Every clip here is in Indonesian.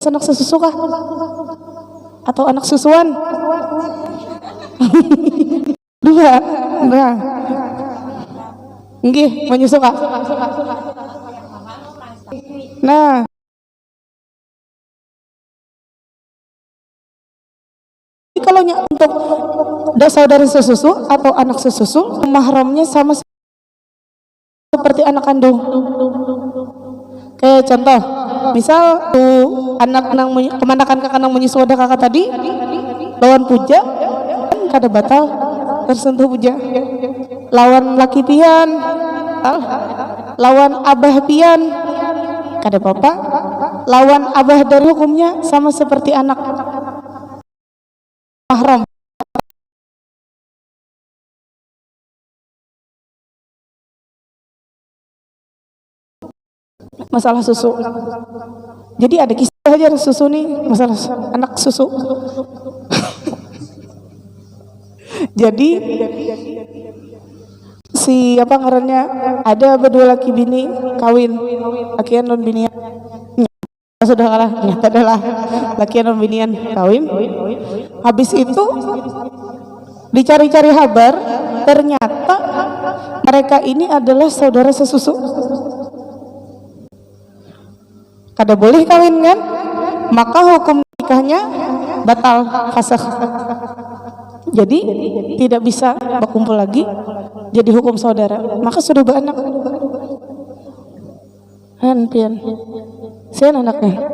anak sesusu kah? Atau anak susuan? Dua. Nah. Nggih, menyusu kah? Nah. Kalau untuk saudara sesusu atau anak sesusu, mahramnya sama seperti anak kandung. Kayak contoh, misal tuh anak nang kemanakan kakak nang menyusu ada kakak tadi, lawan puja, kan kada batal tersentuh puja. Lawan laki pian, lawan abah pian, kada apa-apa. Lawan abah dari hukumnya sama seperti anak mahram. Masalah susu. Jadi ada kisah aja susu nih, masalah anak susu. Jadi si apa ngarannya, ada berdua laki bini kawin, lakian non binian. Sudah kalah, nyata adalah lakian non binian kawin. Habis itu dicari-cari kabar, ternyata mereka ini adalah saudara sesusu. Kada boleh kawin kan, maka hukum nikahnya batal, fasakh. Jadi tidak bisa berkumpul lagi, jadi hukum saudara. Maka sudah beranak. Pian, sian anaknya.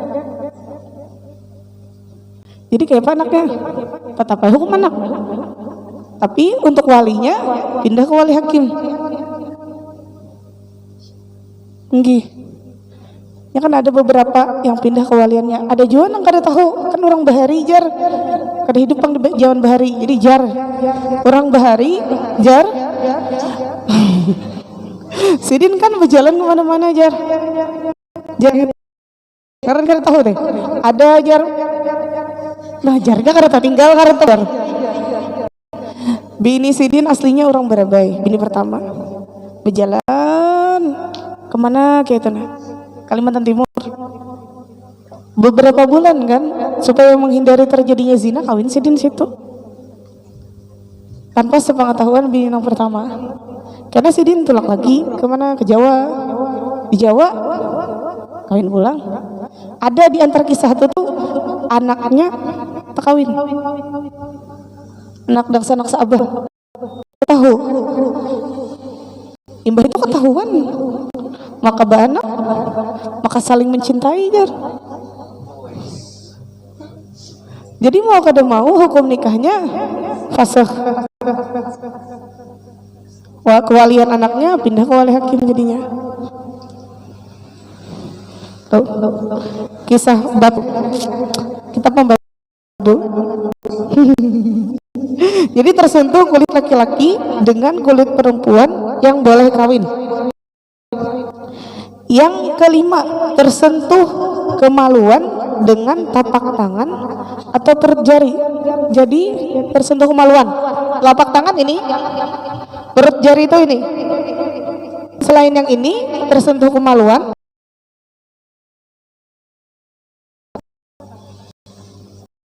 Jadi kayak apa anaknya? Apa hukum anak? Tapi untuk walinya pindah ke wali hakim. Nggih. Ya kan ada beberapa yang pindah ke waliannya. Ada juga yang kada tahu, kan orang bahari jar. Kada hidup pang di jaman bahari. Jadi jar. Orang bahari jar. Sidin kan berjalan kemana-mana jar. Jar. Karena kada tahu deh. Ada jar. Nah jarnya kada tinggal kada tahu. Bini Sidin aslinya orang Barabai. Bini pertama. Berjalan kemana kayak itu nah. Kalimantan Timur. Beberapa bulan kan, supaya menghindari terjadinya zina, kawin Sidin situ. Tanpa sepengetahuan bini yang pertama. Karena Sidin tulak lagi kemana? Ke Jawa. Di Jawa kawin pulang. Ada di antara kisah itu tuh anaknya tak kawin. Anak dangsa anak saabah. Tahu. Imbah itu ketahuan. Maka beranak, maka saling mencintai jar. Jadi mau kada mau hukum nikahnya fasakh. Wah, kewalian anaknya pindah ke wali hakim jadinya. Tuh, kisah bab kita pembaca. Jadi tersentuh kulit laki-laki dengan kulit perempuan yang boleh kawin. Yang kelima, tersentuh kemaluan dengan tapak tangan atau perut jari. Jadi tersentuh kemaluan. Telapak tangan ini, perut jari itu ini. Selain yang ini, tersentuh kemaluan.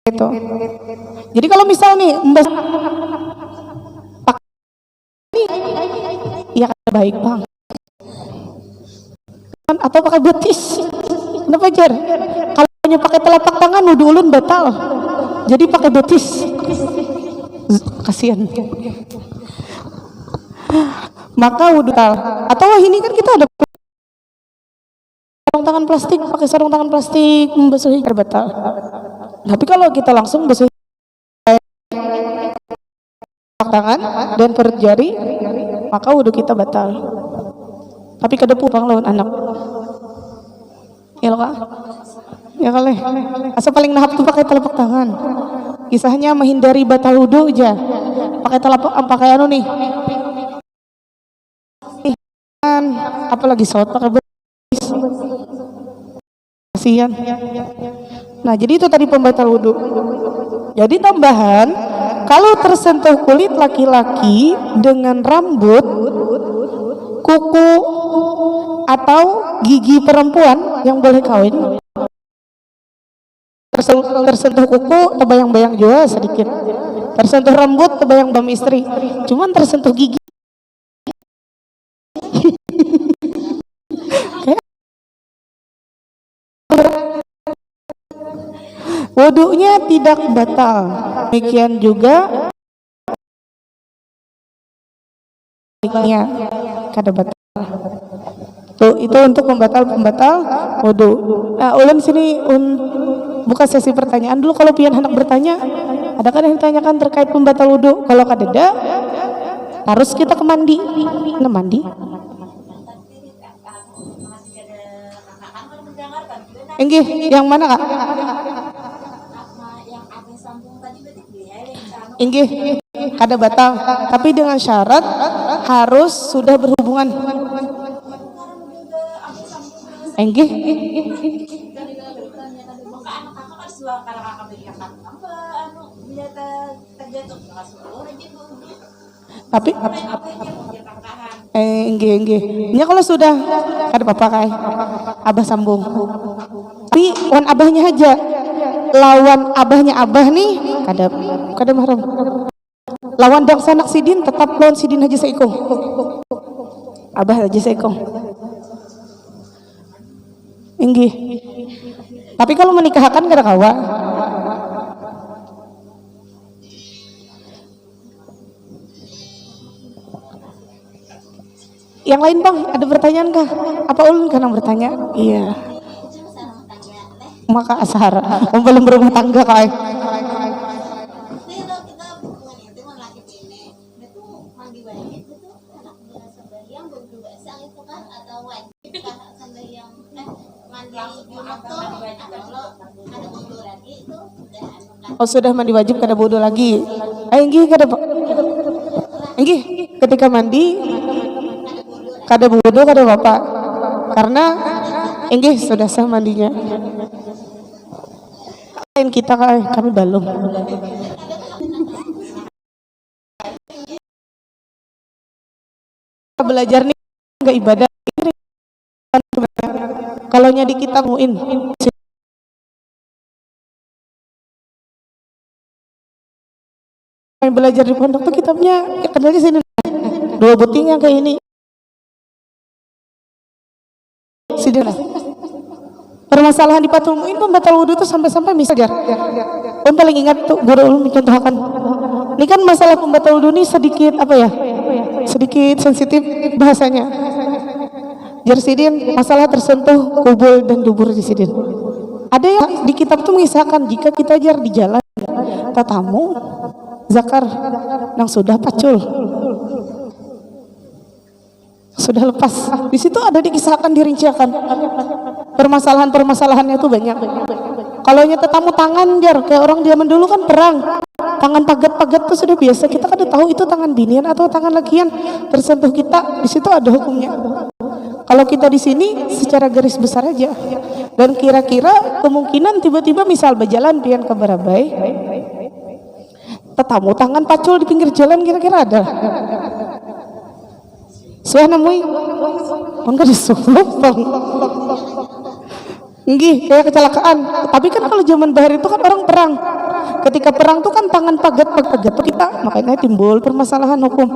Itu. Jadi kalau misal nih, ya baik bang. Atau pakai betis, kenapa jar? Kalau hanya pakai telapak tangan nuduh ulun batal, jadi pakai betis. Kasihan. Maka wudhu batal. Atau ini kan kita ada sarung tangan plastik, pakai sarung tangan plastik membasahi batal. Tapi kalau kita langsung basahi tangan dan perut jari, maka wudhu kita batal. Tapi kada pupang lawan anak. Ya loh kak. Ya kali. Asa paling nahap tuh pakai telapak tangan. Kisahnya menghindari batal wudu aja. Pakai telapak, pakai anu nih. Apalagi saut pakai betis. Kasihan. Nah jadi itu tadi pembatal wudu. Jadi tambahan, kalau tersentuh kulit laki-laki dengan rambut, kuku atau gigi perempuan yang boleh kawin, tersentuh kuku terbayang-bayang juga sedikit, tersentuh rambut terbayang-bayang istri, cuman tersentuh gigi kayak wudunya tidak batal. Demikian juga baiknya kada batal. Tuh, itu untuk pembatal wudu. Nah, ulun sini buka sesi pertanyaan dulu. Kalau pian hendak bertanya, ada kan yang ditanyakan terkait pembatal wudu. Kalau kadeda, harus kita ke mandi. Nah, mandi. Enggih, yang mana kak? Enggih, kada batal. Tapi dengan syarat harus sudah berhubungan. Enggih. Tapi enggih. Nya kalau sudah kada apa-apa kai. Abah sambung. Tapi wan abahnya aja. Lawan abahnya abah nih kada mahram. Lawan dang sanak sidin tetap lawan sidin aja seiko. Abah aja seiko. Enggih. Tapi kalau menikahkan kada kawa. Yang lain bang, ada pertanyaan kah? Apa ulun kan yang bertanya? Iya. Maka asar, belum berumah tangga kai. Oh sudah mandi wajib kada bodoh lagi. Enggih kada pak. Enggih ketika mandi kada bodoh kada bapak. Karena enggih sudah sah mandinya. Lain kita kami belum. Belajar nih enggak ibadah. Kalau nya di kitab muin. Yang belajar di pondok tuh kitabnya kendalnya sini dua butingnya kayak ini sini lah. Permasalahan di Fathul Muin pembatal wudu tuh sampai-sampai misalnya paling ingat tuh guru ulun mencontohkan ini kan masalah pembatal wudu ini sedikit apa ya, sedikit sensitif bahasanya. Jar sidin masalah tersentuh kubul dan dubur di sidin. Ada yang di kitab tuh mengisahkan jika kita jar di jalan tatamu zakar yang sudah pacul sudah lepas, di situ ada dikisahkan dirinciakan permasalahannya tuh banyak. Kalau nya tetamu tangan jar kayak orang zaman dulu kan perang tangan pagat tuh sudah biasa, kita kan udah tahu itu tangan binian atau tangan lakian tersentuh kita, di situ ada hukumnya. Kalau kita di sini secara garis besar aja, dan kira-kira kemungkinan tiba-tiba misal berjalan pian ke Barabai tetamu tangan pacul di pinggir jalan kira-kira ada. Suah namui, enggak disuruh bang. Nggih, kayak kecelakaan. Tapi kan kalau zaman bahar itu kan orang perang. Ketika perang tuh kan tangan pagat tuh kita, makanya timbul permasalahan hukum.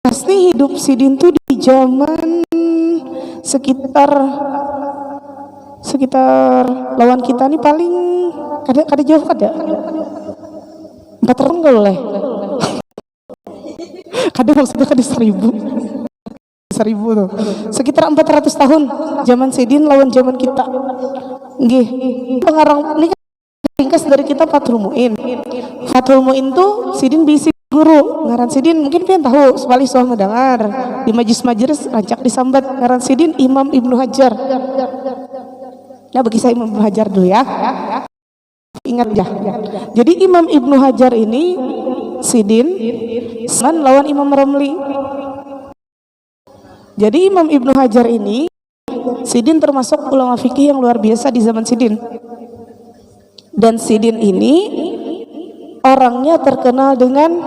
Pasti hidup sidin tuh di zaman sekitar lawan kita nih paling kada jauh kada 4 tahun enggak boleh kada maksudnya kada 1000 tuh sekitar 400 tahun zaman sidin lawan zaman kita. Nggih pengarang ini kan ringkas dari kita Fathul Muin tuh sidin bisi guru ngaran sidin mungkin pian tahu sekali soal mendengar di majlis rancak disambat ngaran sidin Imam Ibnu Hajar. Nah bagi saya Imam Ibnu Hajar dulu ya, ingat ya. Jadi Imam Ibnu Hajar ini sidin lawan Imam Romli. Jadi Imam Ibnu Hajar ini sidin termasuk ulama fikih yang luar biasa di zaman sidin. Dan sidin ini orangnya terkenal dengan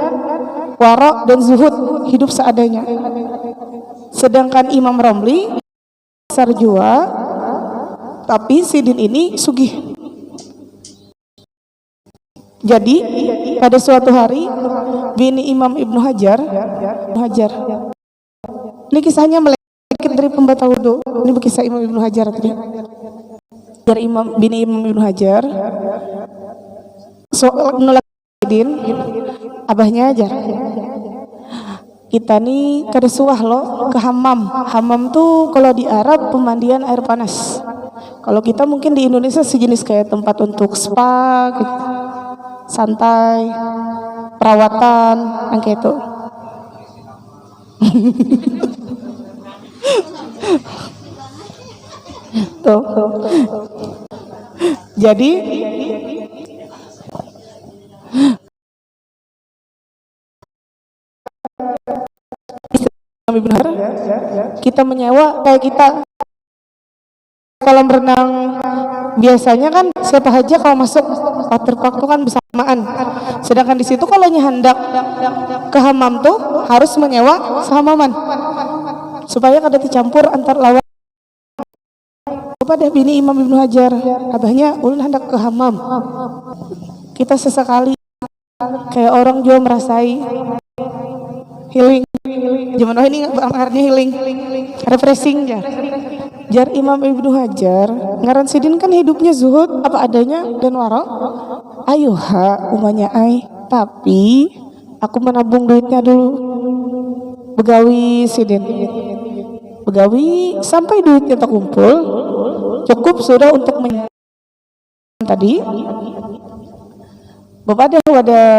wara' dan zuhud, hidup seadanya. Sedangkan Imam Romli besar jua, tapi Sidin ini sugih. Jadi pada suatu hari bini Imam Ibnu Hajar, ini kisahnya melekat dari pembatal wudu. Ini kisah Imam Ibnu Hajar tadi. Dari bini Imam Ibnu Hajar, soal nolak Sidin, abahnya ajar. Kita nih kada suah lo ke hammam. Hammam tuh kalau di Arab pemandian air panas. Kalau kita mungkin di Indonesia sejenis kayak tempat untuk spa gitu. Santai, perawatan, yang kayak itu. Tuh. Jadi kita menyewa kayak kita kolam renang biasanya kan siapa aja kalau masuk waterpark tuh kan bersamaan. Sedangkan di situ kalau hendak ke hammam tuh harus menyewa sehamaman supaya kada dicampur antar lawan. Kepada bini Imam Ibnu Hajar, abahnya ulun hendak ke hammam. Kita sesekali kayak orang juga merasai healing. Zaman ini artinya healing, refreshing ya. Jar Imam Ibnu Hajar, ngaran Sidin kan hidupnya zuhud apa adanya dan waro. Ayo ha umanya ai, tapi aku menabung duitnya dulu. Begawi Sidin. Begawi sampai duitnya terkumpul, cukup sudah untuk tadi. Bapak ada wadah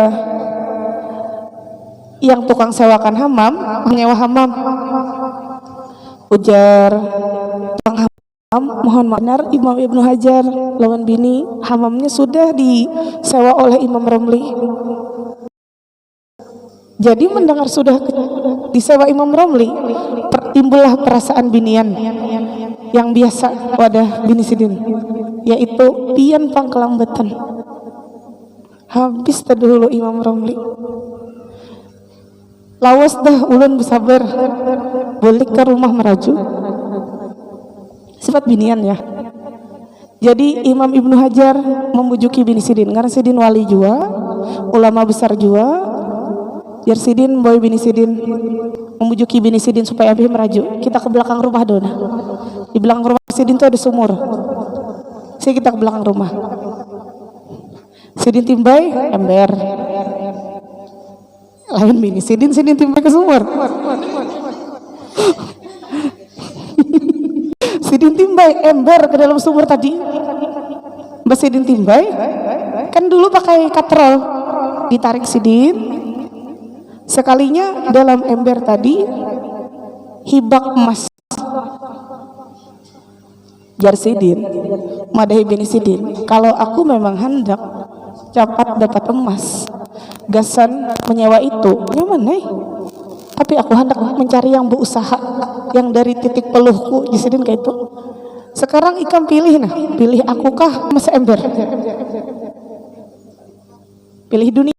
yang tukang sewakan hammam, menyewa hammam. Ujar tukang hammam, mohon maaf benar Imam Ibnu Hajar lawan bini hammamnya sudah disewa oleh Imam Romli. Jadi mendengar sudah disewa Imam Romli, timbullah perasaan binian yang biasa wadah bini Sidin, yaitu pian pangkelambatan. Habis terdahulu Imam Romli. Lawas dah ulun bersabar, balik ke rumah meraju. Sifat binian ya. Jadi Imam Ibnu Hajar membujuki bini Sidin, karena Sidin wali jua, ulama besar jua. Jar Sidin boy bini Sidin membujuki bini Sidin supaya abih meraju. Kita ke belakang rumah dona. Di belakang rumah Sidin tuh ada sumur. Kita ke belakang rumah. Sidin timbay ember. Lain bini Sidin timbay ke sumur. Sidin timbay ember ke dalam sumur tadi. Mbak Sidin timbay kan dulu pakai katrol, ditarik Sidin. Sekalinya dalam ember tadi hibak emas. Jar Sidin madahi bini Sidin, kalau aku memang hendak cepat dapat emas, gasan menyewa itu nyaman nih. Tapi aku hendak mencari yang berusaha, yang dari titik peluhku. Sidin kayak itu. Sekarang ikam pilih pilih aku kah emas ember? Pilih dunia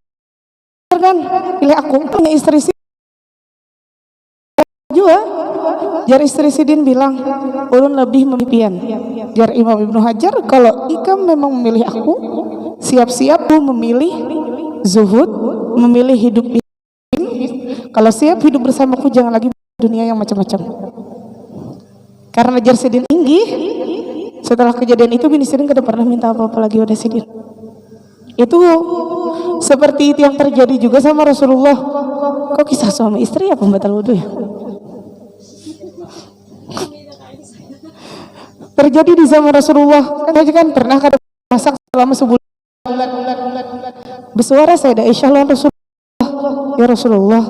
kan? Pilih aku. Punya istri Sidin juga. Jar istri Sidin bilang, ulun lebih memimpian. Jar Imam Ibnu Hajar, kalau ikam memang memilih aku, siap-siap memilih zuhud, memilih hidup ini. Kalau siap hidup bersamaku, jangan lagi dunia yang macam-macam. Karena Jar Sidin tinggi. Setelah kejadian itu bini Sidin kada pernah minta apa-apa lagi pada Sidin. Itu seperti itu yang terjadi juga sama Rasulullah. Kok kisah suami istri ya pembatal wudu ya? Terjadi di zaman Rasulullah. Kan pernah kada masak selama sebulan. Bersuara Sayyidah Aisyah lawan Rasulullah, ya Rasulullah,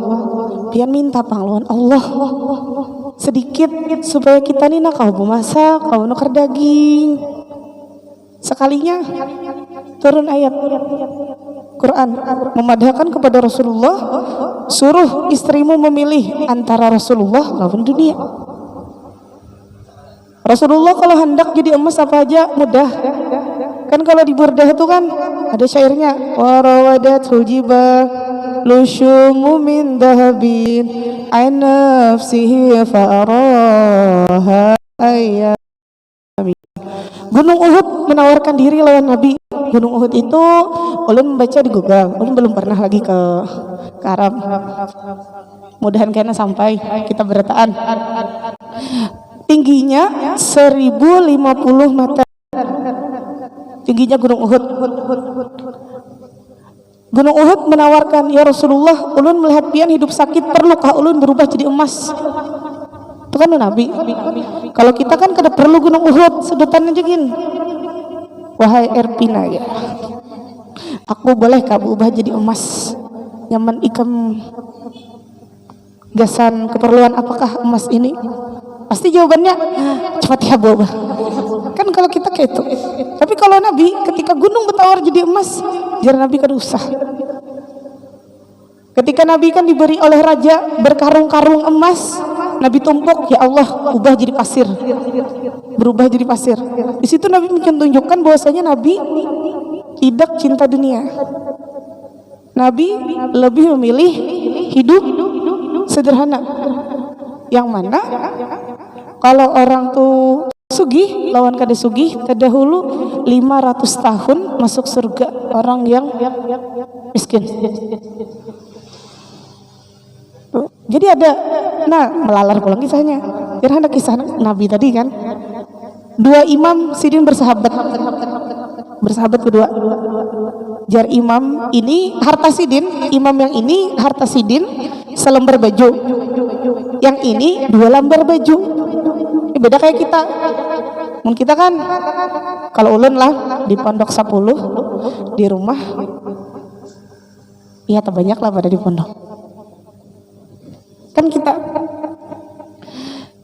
pian minta panglawan Allah sedikit supaya kita nih nak kau memasak, kau nukar daging. Sekalinya turun ayat Quran memadahkan kepada Rasulullah, suruh istrimu memilih antara Rasulullah lawan dunia. Rasulullah kalau hendak jadi emas apa aja mudah. Kan kalau di Burdah itu kan ada syairnya, warawadatul jibal lusyumu min dahabin ay nafsihi fa'araha ya Nabi. Gunung Uhud menawarkan diri lawan Nabi. Gunung Uhud itu ulun membaca di Google. Ulun belum pernah lagi ke Arab. Mudahan kena sampai kita bertaan. Tingginya 1050 meter. Tingginya Gunung Uhud. Gunung Uhud menawarkan, ya Rasulullah, ulun melihat pian hidup sakit, perlukah ulun berubah jadi emas? Itu kan Nabi. Kalau kita kan kada perlu Gunung Uhud, sedotan aja gin. Wahai Erpina ya, aku boleh kah berubah jadi emas? Nyaman ikam gasan keperluan apakah emas ini? Pasti jawabannya cepat ya berubah. Kan kalau kita kayak itu. Tapi kalau Nabi ketika gunung bertawar jadi emas, jar Nabi kada usah. Ketika Nabi kan diberi oleh raja berkarung-karung emas, Nabi tumpuk, ya Allah, ubah jadi pasir. Berubah jadi pasir. Di situ Nabi menunjukkan bahwasanya Nabi tidak cinta dunia. Nabi lebih memilih hidup sederhana. Yang mana kalau orang tuh sugih lawan kada sugih, terdahulu 500 tahun masuk surga orang yang miskin. Jadi ada, melalar pulang kisahnya. Kira ada kisah Nabi tadi kan. Dua imam sidin bersahabat kedua. Jar imam ini harta sidin, imam yang ini harta sidin selembar baju, yang ini 2 lembar baju. Beda kayak kita. Mungkin kita kan kalau ulun lah di pondok 10 di rumah, iya terbanyak lah pada di pondok. Kan kita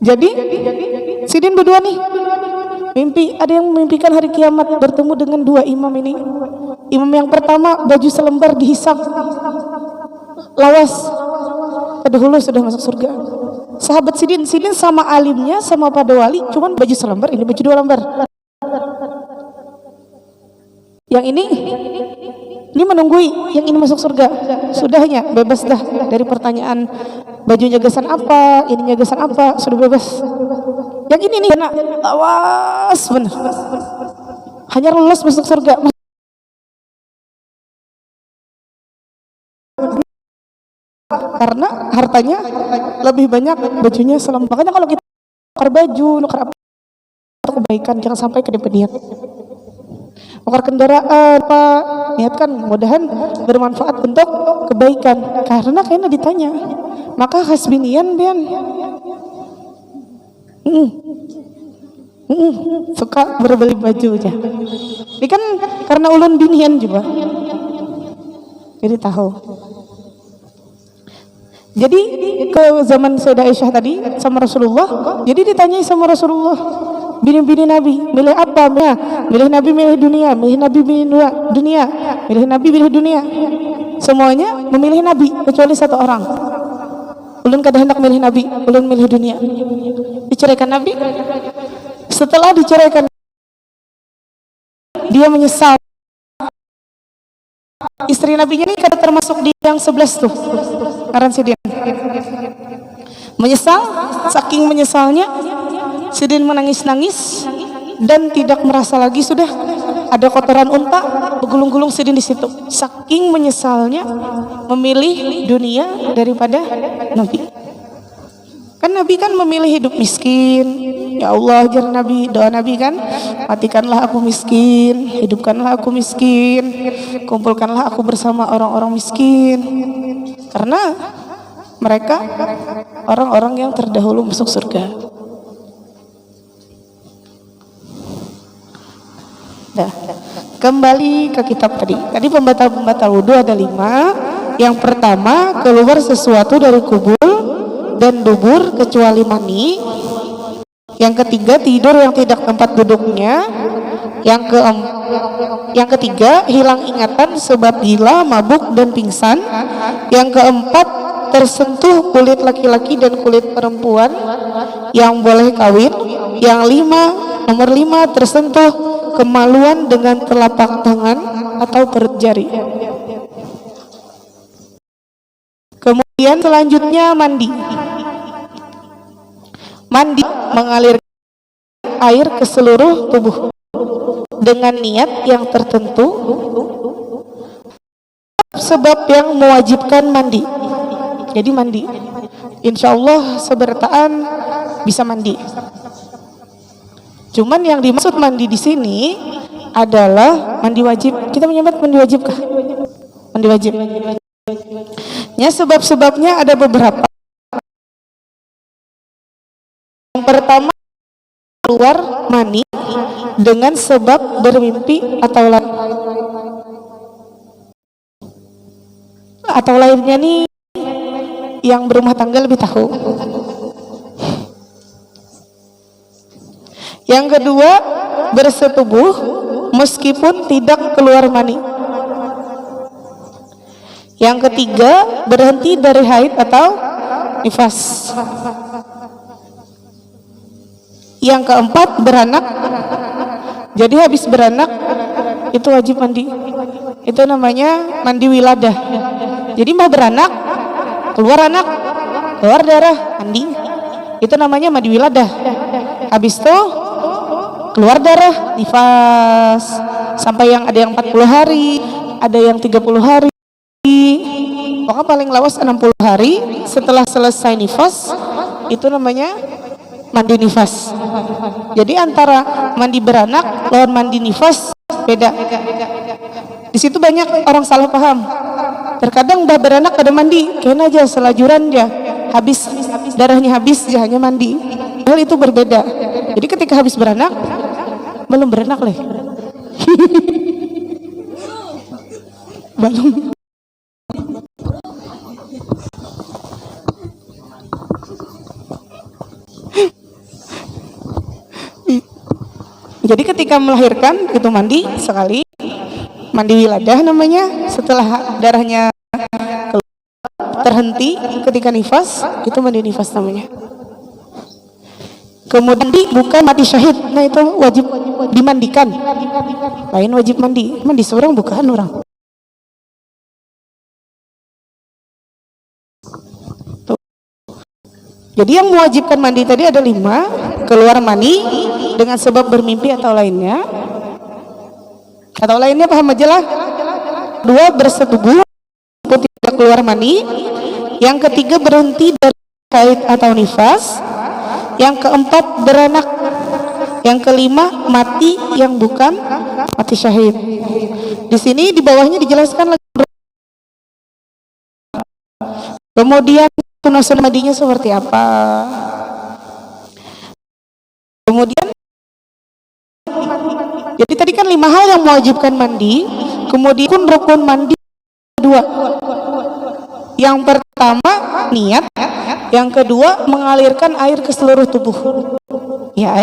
jadi sidin berdua nih mimpi, ada yang memimpikan hari kiamat bertemu dengan 2 imam ini. Imam yang pertama baju selembar dihisap lawas, terdahulu sudah masuk surga. Sahabat sidin sama alimnya sama pada wali, cuman baju selembar, ini baju 2 lembar. Yang ini menunggui yang ini masuk surga. Sudahnya bebas dah dari pertanyaan bajunya gasan apa, ininya gasan apa, sudah bebas. Yang ini nih kena awas bener, hanya lolos masuk surga. Karena hartanya lebih banyak, bajunya selembar. Makanya kalau kita nukar baju, nukar apa, kebaikan, jangan sampai kedip niat. Nukar kendaraan apa, niatkan mudahan bermanfaat untuk kebaikan. Karena kayaknya ditanya, maka hasbinian bian suka berbeli baju aja. Ini kan karena ulun binian juga, jadi tahu. Jadi ke zaman Sayyidah Aisyah tadi sama Rasulullah, jadi ditanyai sama Rasulullah, bini-bini Nabi milih apa? Milih Nabi milih dunia, milih Nabi milih dunia, milih Nabi milih dunia. Semuanya memilih Nabi kecuali 1 orang. Ulun kada hendak milih Nabi, ulun milih dunia. Diceraikan Nabi. Setelah diceraikan, dia menyesal. Istri Nabinya ini kada termasuk di yang 11 tuh. Karan sidin menyesal, saking menyesalnya sidin menangis-nangis dan tidak merasa lagi sudah ada kotoran unta bergulung-gulung sidin di situ. Saking menyesalnya memilih dunia daripada Nabi. Kan Nabi kan memilih hidup miskin. Ya Allah, jar Nabi, doa Nabi kan, matikanlah aku miskin, hidupkanlah aku miskin, kumpulkanlah aku bersama orang-orang miskin. Karena mereka orang-orang yang terdahulu masuk surga. Nah, kembali ke kitab tadi. Tadi pembatal-pembatal wudhu ada 5. Yang pertama, keluar sesuatu dari kubur dan dubur kecuali mani. Yang ketiga, tidur yang tidak tempat duduknya. Yang ketiga, hilang ingatan sebab gila, mabuk dan pingsan. Yang keempat, tersentuh kulit laki-laki dan kulit perempuan yang boleh kawin. Yang nomor 5, tersentuh kemaluan dengan telapak tangan atau perut jari. Kemudian selanjutnya mandi mengalirkan air ke seluruh tubuh dengan niat yang tertentu, sebab yang mewajibkan mandi. Jadi mandi, insya Allah sebertaan bisa mandi. Cuman yang dimaksud mandi di sini adalah mandi wajib. Kita menyebut mandi wajib kah? Mandi wajib. Ya, sebab-sebabnya ada beberapa. Yang pertama, keluar mani dengan sebab bermimpi atau lainnya nih, yang berumah tangga lebih tahu. Yang kedua, bersetubuh meskipun tidak keluar mani. Yang ketiga, berhenti dari haid atau nifas. Yang keempat, beranak. Jadi habis beranak itu wajib mandi. Itu namanya mandi wiladah. Jadi mau beranak, keluar anak, keluar darah, mandi. Itu namanya mandi wiladah. Habis itu keluar darah, nifas. Sampai yang ada yang 40 hari, ada yang 30 hari. Pokoknya paling lawas 60 hari. Setelah selesai nifas, itu namanya mandi nifas. Jadi antara mandi beranak lawan mandi nifas beda. Di situ banyak orang salah paham. Terkadang udah beranak ada mandi, kena aja selajuran dia, habis darahnya habis dia hanya mandi. Hal itu berbeda. Jadi ketika habis beranak, belum beranak leh. Belum. Jadi ketika melahirkan itu mandi sekali, mandi wiladah namanya. Setelah darahnya terhenti ketika nifas, itu mandi nifas namanya. Kemudian bukan mati syahid, nah itu wajib dimandikan. Lain wajib mandi seorang bukan orang. Jadi yang mewajibkan mandi tadi ada 5, keluar mani dengan sebab bermimpi atau lainnya. Atau lainnya paham aja lah. 2, bersetubuh tidak keluar mani. Yang ketiga, berhenti dari haid atau nifas. Yang keempat, beranak. Yang kelima, mati yang bukan mati syahid. Di sini di bawahnya dijelaskan lagi. Kemudian sunah mandinya seperti apa. Kemudian jadi tadi kan 5 hal yang mewajibkan mandi. Kemudian rukun mandi 2. Yang pertama niat, yang kedua mengalirkan air ke seluruh tubuh. Ya,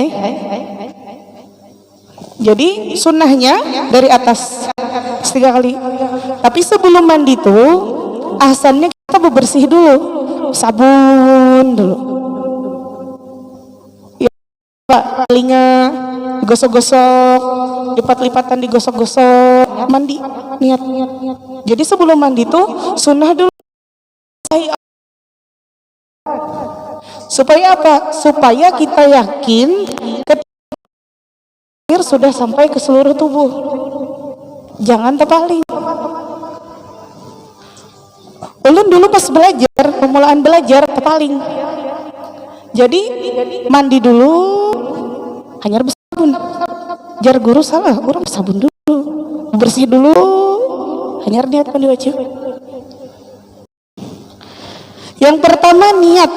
jadi sunnahnya dari atas 3 kali. Tapi sebelum mandi tuh ahsannya kita bebersih dulu, sabun dulu. Ya, telinga digosok-gosok, lipat-lipatan digosok-gosok, mandi, niat. Jadi sebelum mandi tuh sunnah dulu. Supaya apa? Supaya kita yakin air sudah sampai ke seluruh tubuh. Jangan terpaling. Ulun dulu pas belajar, pemulaan belajar terpaling. Jadi mandi dulu, hanya bersabun. Jar guru salah, orang bersabun dulu, bersih dulu, hanya niat mandi wajib. Yang pertama niat.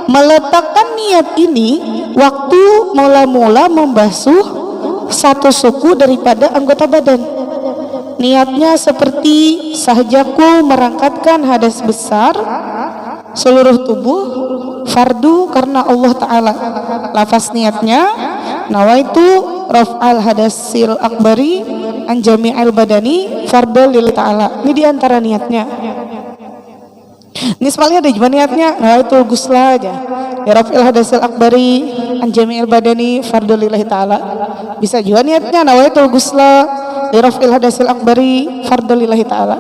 Meletakkan niat ini waktu mula-mula membasuh satu suku daripada anggota badan. Niatnya seperti sahajaku merangkatkan hadas besar seluruh tubuh fardu karena Allah Ta'ala. Lafaz niatnya nawaitu raf'al hadasil akbari an jami'il badani fardhu lillahi Ta'ala. Ini diantara niatnya. Ini sekali ada juga niatnya nawaitu gusla aja ya raf'il hadasil akbari an jami'il badani fardhu lillahi Ta'ala. Bisa juga niatnya nawaitu gusla lirafil hadasil akbari fardhu lillahi Ta'ala.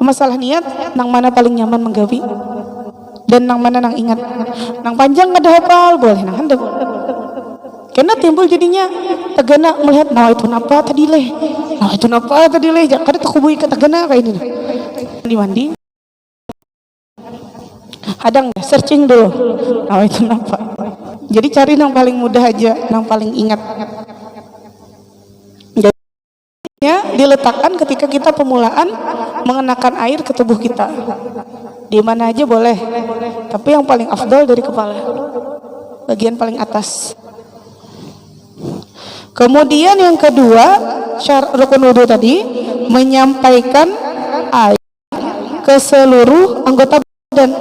Masalah niat nang mana paling nyaman menggawi dan nang mana nang ingat. Nang panjang ada hafal boleh, nang handap Karena timbul jadinya tagana melihat nah itu napa tadi leh. Nah itu napa tadi leh. Kada tak kubui ke tagana kayak ini. Mandi. Hadang searching dulu. Nah itu napa. Jadi cari yang paling mudah aja, yang paling ingat. Jadinya diletakkan ketika kita pemulaan mengenakan air ke tubuh kita. Di mana aja boleh. Tapi yang paling afdal dari kepala. Bagian paling atas. Kemudian yang kedua, syarat rukun wudu tadi menyampaikan air ke seluruh anggota badan,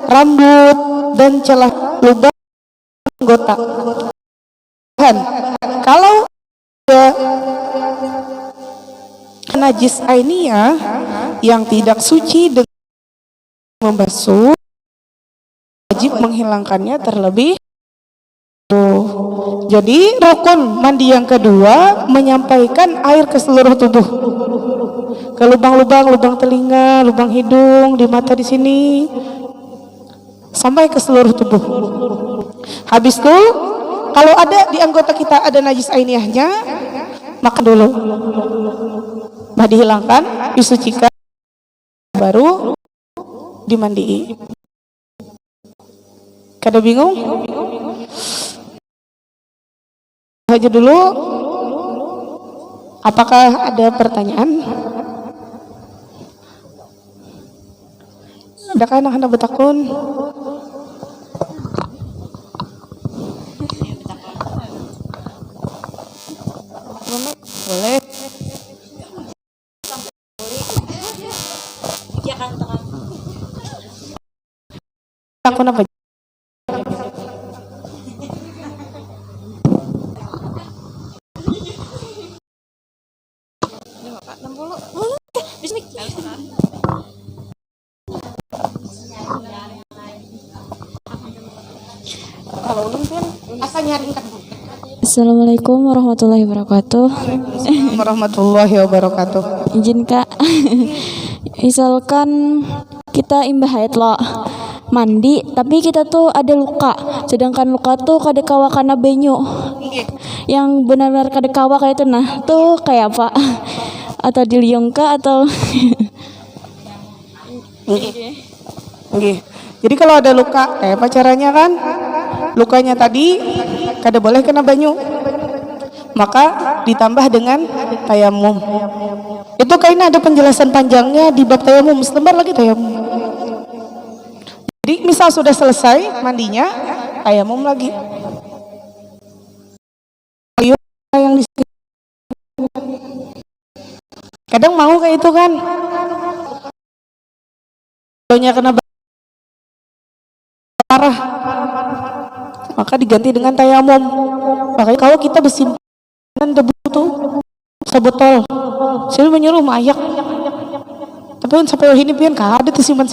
rambut dan celah lubang anggota. Kalau ada najis ainiyah yang tidak suci dengan membasuh, wajib menghilangkannya terlebih. Jadi rukun mandi yang kedua menyampaikan air ke seluruh tubuh, ke lubang-lubang, lubang telinga, lubang hidung, di mata di sini, sampai ke seluruh tubuh. Habis itu kalau ada di anggota kita ada najis ainiyahnya, maka dulu dihilangkan, disucikan, baru dimandi. Kada bingung? Aja dulu. Apakah ada pertanyaan? Adakah anak-anak betakun? Boleh. Aku apa? Assalamualaikum warahmatullahi wabarakatuh. Warahmatullahi wabarakatuh. Izin Kak, misalkan kita imbah haid lo mandi, tapi kita tuh ada luka, sedangkan luka tuh kada kawa karena benyu, yang benar-benar kada kawa kayak itu, nah tuh kayak apa? Atau diliung kah atau? Jadi kalau ada luka, kayak apa caranya kan? Lukanya tadi kada boleh kena banyu, maka ditambah dengan tayamum. Itu kayaknya ada penjelasan panjangnya di bab tayamum, selembar lagi tayamum. Jadi misal sudah selesai mandinya, tayamum lagi. Yang di sini. Kadang mau kayak itu kan, banyak kena parah, maka diganti dengan tayamum. Makanya kalau kita bersimpan debu tuh sebotol, saya menyuruh mayak, tapi sampai ini pian kada tuh simpan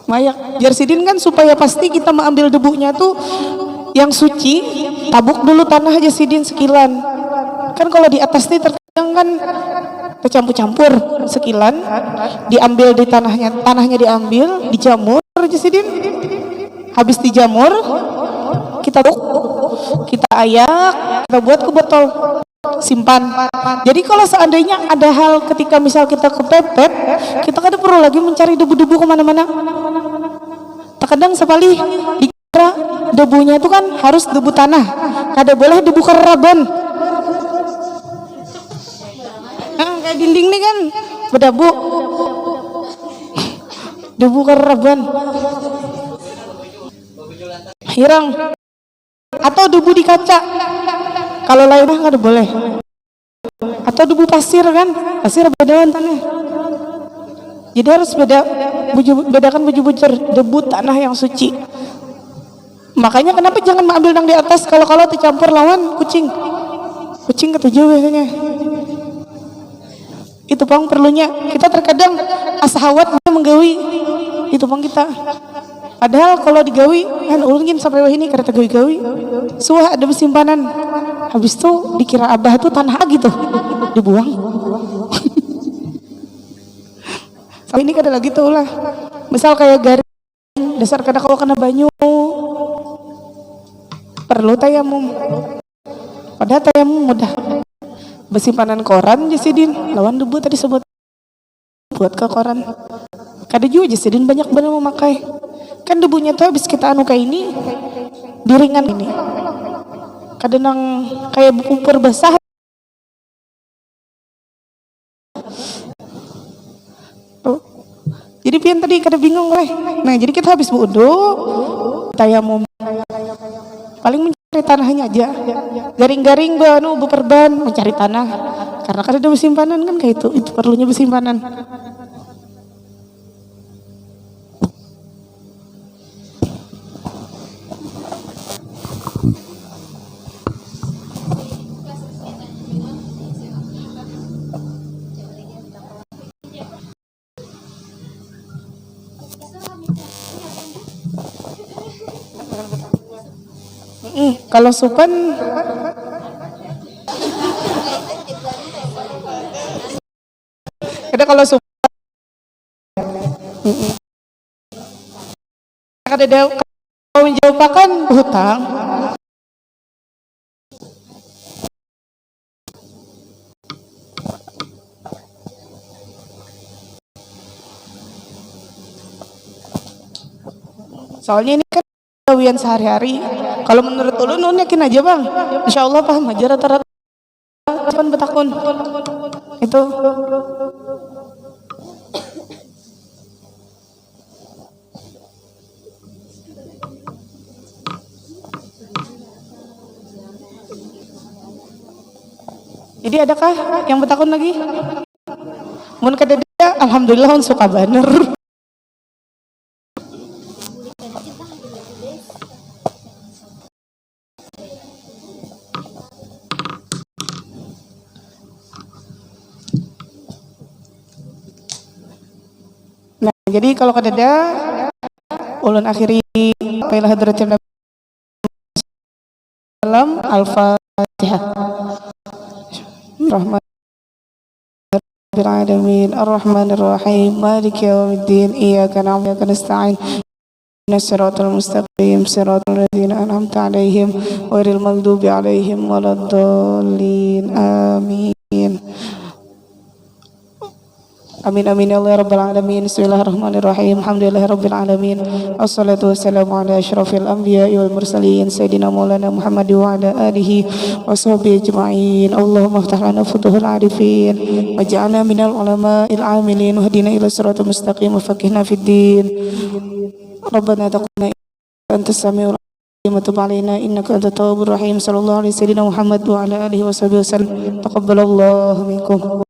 mayak. Biar sidin kan supaya pasti kita mengambil debunya tuh yang suci, tabuk dulu tanah aja sidin sekilan. Kan kalau di atas nih terkadang kan tercampur-campur sekilan, diambil di tanahnya diambil, dijamur aja sidin. Habis dijamur, kita ayak, kita buat ke botol, simpan. Jadi kalau seandainya ada hal ketika misal kita kepepet, kita kada perlu lagi mencari debu-debu kemana-mana. Terkadang sekali dikira debunya itu kan harus debu tanah, kada boleh debu keraban. Kayak dinding nih kan berdebu, debu keraban, hirang, atau debu di kaca. Kalau lainnya nggak boleh. Atau debu pasir kan, pasir beda tanah. Jadi harus bedakan bujur-bujur debu tanah yang suci. Makanya kenapa jangan mengambil yang di atas, kalau tercampur lawan kucing ketujuh biasanya. Itu pang perlunya kita terkadang asahawat menggawi itu pang kita. Padahal kalau digawi kan ulungin sampai wah ini karena gawi-gawi suah ada simpanan, habis itu dikira abah tuh tanah gitu dibuang. Sampai ini kada lagi tuh lah, misal kayak garing dasar kada kau kena banyu perlu tayamum. Padahal tayamum mudah. Bersimpanan koran Jasidin lawan debu tadi sebut buat ke koran. Kada juga Jasidin banyak benar memakai. Kan debunya tuh habis kita anu kayak ini diringan ini. Kadang kayak bumpur basah. Tuh. Jadi pian tadi kada bingung weh. Nah, jadi kita habis wudu tayamum. Paling mencari tanahnya aja. Garing-garing anu beperban mencari tanah. Karena kan ada bersimpanan kan kayak itu perlunya bersimpanan. Kalau supan ada kalau supan ada kalau menjauh pakan hutang. Soalnya ini kan gawian sehari-hari. Kalau menurut ulun yakin aja bang, insya Allah paham aja rata-rata kapan betakun itu. Jadi adakah yang betakun lagi? Mun kadada alhamdulillah on suka baner. Nah, jadi kalau kadada ulun akhiri pailah hadratin Nabi dalam Al-Fatihah. Bismillahirrahmanirrahim. Ar-Rahmanir-Rahim. Maliki yaumiddin. Iyyaka na'budu wa iyyaka nasta'in. Ihdinas siratal mustaqim. Siratal ladzina an'amta 'alaihim ghairil maghdubi 'alaihim waladdallin. Amin. Amin amin ya Allah rabbal alamin. Bismillahirrahmanirrahim. Alhamdulillahirabbil alamin. Wassalatu wassalamu ala asyrafil anbiya'i wal mursalin sayyidina maulana Muhammad wa ala alihi washabbihi ajma'in. Allahumma iftah lana futuhul arifin waj'alna minal ulama'il amilin wahdina ila siratal mustaqim wa faqihna fid din. Rabbana taqabbal antas samiul alim wa tub alaina innaka antat tawwabur rahim. Sallallahu alaihi sayyidina Muhammad wa ala alihi washabbihi wasallam. Taqabbalallahu minkum.